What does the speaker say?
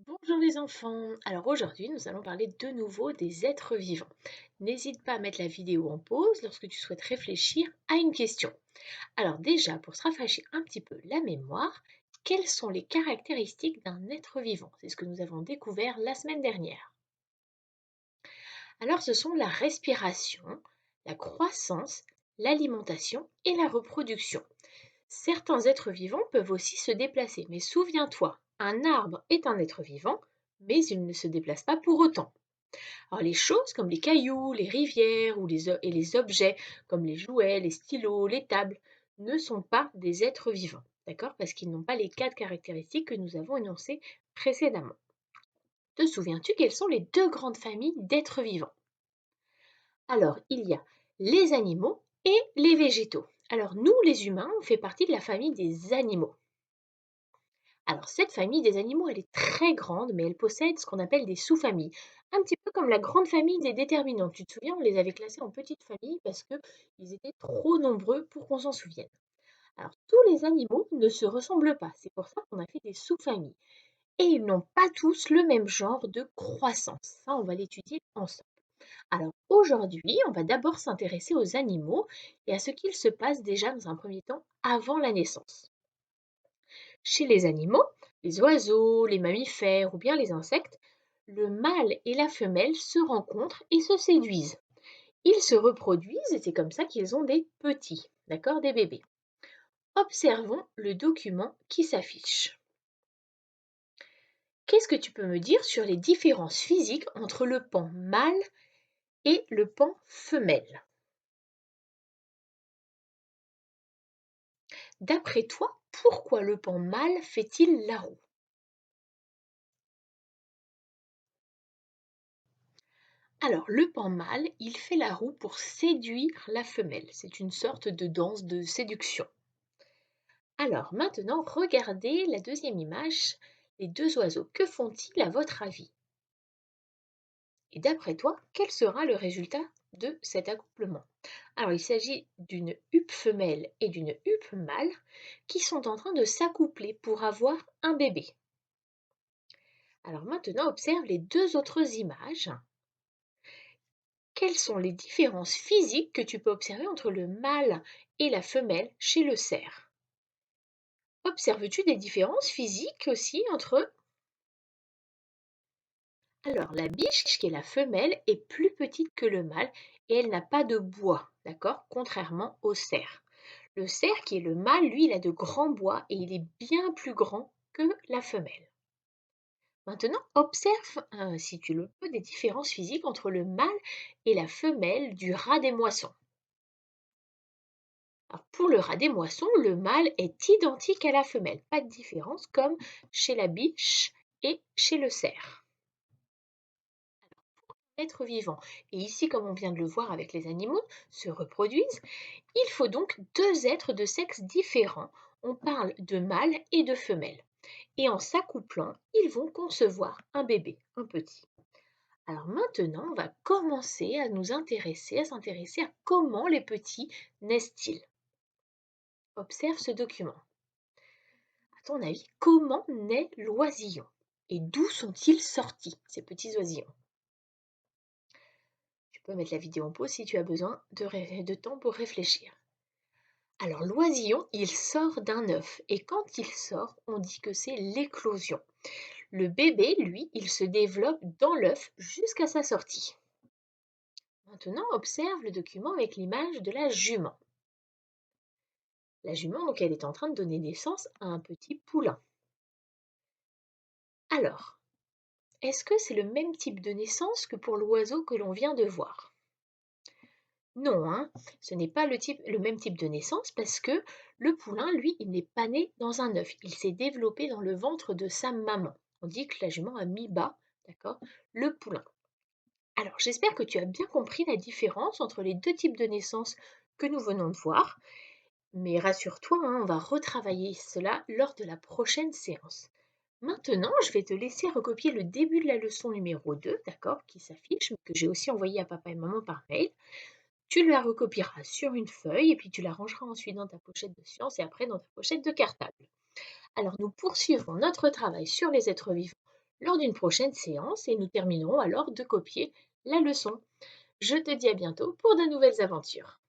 Bonjour les enfants. Alors aujourd'hui, nous allons parler de nouveau des êtres vivants. N'hésite pas à mettre la vidéo en pause lorsque tu souhaites réfléchir à une question. Alors déjà, pour se rafraîchir un petit peu la mémoire, quelles sont les caractéristiques d'un être vivant? C'est ce que nous avons découvert la semaine dernière. Alors ce sont la respiration, la croissance, l'alimentation et la reproduction. Certains êtres vivants peuvent aussi se déplacer, mais souviens-toi, un arbre est un être vivant, mais il ne se déplace pas pour autant. Alors les choses comme les cailloux, les rivières et les objets comme les jouets, les stylos, les tables ne sont pas des êtres vivants, d'accord? Parce qu'ils n'ont pas les quatre caractéristiques que nous avons énoncées précédemment. Te souviens-tu quelles sont les deux grandes familles d'êtres vivants? Alors, il y a les animaux et les végétaux. Alors nous, les humains, on fait partie de la famille des animaux. Alors cette famille des animaux, elle est très grande, mais elle possède ce qu'on appelle des sous-familles. Un petit peu comme la grande famille des déterminants. Tu te souviens, on les avait classés en petites familles parce qu'ils étaient trop nombreux pour qu'on s'en souvienne. Alors tous les animaux ne se ressemblent pas, c'est pour ça qu'on a fait des sous-familles. Et ils n'ont pas tous le même genre de croissance. Ça, on va l'étudier ensemble. Alors aujourd'hui, on va d'abord s'intéresser aux animaux et à ce qu'il se passe déjà dans un premier temps avant la naissance. Chez les animaux, les oiseaux, les mammifères ou bien les insectes, le mâle et la femelle se rencontrent et se séduisent. Ils se reproduisent et c'est comme ça qu'ils ont des petits, d'accord, des bébés. Observons le document qui s'affiche. Qu'est-ce que tu peux me dire sur les différences physiques entre le pan mâle et le pan femelle? D'après toi, pourquoi le pan mâle fait-il la roue? Alors, le pan mâle, il fait la roue pour séduire la femelle. C'est une sorte de danse de séduction. Alors, maintenant, regardez la deuxième image, les deux oiseaux. Que font-ils à votre avis? Et d'après toi, quel sera le résultat de cet accouplement? Alors, il s'agit d'une huppe femelle et d'une huppe mâle qui sont en train de s'accoupler pour avoir un bébé. Alors maintenant, observe les deux autres images. Quelles sont les différences physiques que tu peux observer entre le mâle et la femelle chez le cerf? Observes-tu des différences physiques aussi entre eux? Alors, la biche, qui est la femelle, est plus petite que le mâle et elle n'a pas de bois, d'accord? Contrairement au cerf. Le cerf, qui est le mâle, lui, il a de grands bois et il est bien plus grand que la femelle. Maintenant, observe, si tu le peux, des différences physiques entre le mâle et la femelle du rat des moissons. Alors, pour le rat des moissons, le mâle est identique à la femelle, pas de différence comme chez la biche et chez le cerf. Être vivant, et ici comme on vient de le voir avec les animaux, se reproduisent, il faut donc deux êtres de sexe différents. On parle de mâle et de femelle. Et en s'accouplant, ils vont concevoir un bébé, un petit. Alors maintenant, on va commencer à s'intéresser à comment les petits naissent-ils. Observe ce document. À ton avis, comment naît l'oisillon? Et d'où sont-ils sortis, ces petits oisillons? Tu peux mettre la vidéo en pause si tu as besoin de temps pour réfléchir. Alors l'oisillon, il sort d'un œuf et quand il sort, on dit que c'est l'éclosion. Le bébé, lui, il se développe dans l'œuf jusqu'à sa sortie. Maintenant, observe le document avec l'image de la jument. La jument, donc, elle est en train de donner naissance à un petit poulain. Alors, est-ce que c'est le même type de naissance que pour l'oiseau que l'on vient de voir? Non, hein, ce n'est pas le même type de naissance parce que le poulain, lui, il n'est pas né dans un œuf. Il s'est développé dans le ventre de sa maman. On dit que la jument a mis bas, d'accord, le poulain. Alors, j'espère que tu as bien compris la différence entre les deux types de naissance que nous venons de voir. Mais rassure-toi, hein, on va retravailler cela lors de la prochaine séance. Maintenant, je vais te laisser recopier le début de la leçon numéro 2, d'accord, qui s'affiche, mais que j'ai aussi envoyé à papa et maman par mail. Tu la recopieras sur une feuille et puis tu la rangeras ensuite dans ta pochette de sciences et après dans ta pochette de cartable. Alors nous poursuivrons notre travail sur les êtres vivants lors d'une prochaine séance et nous terminerons alors de copier la leçon. Je te dis à bientôt pour de nouvelles aventures.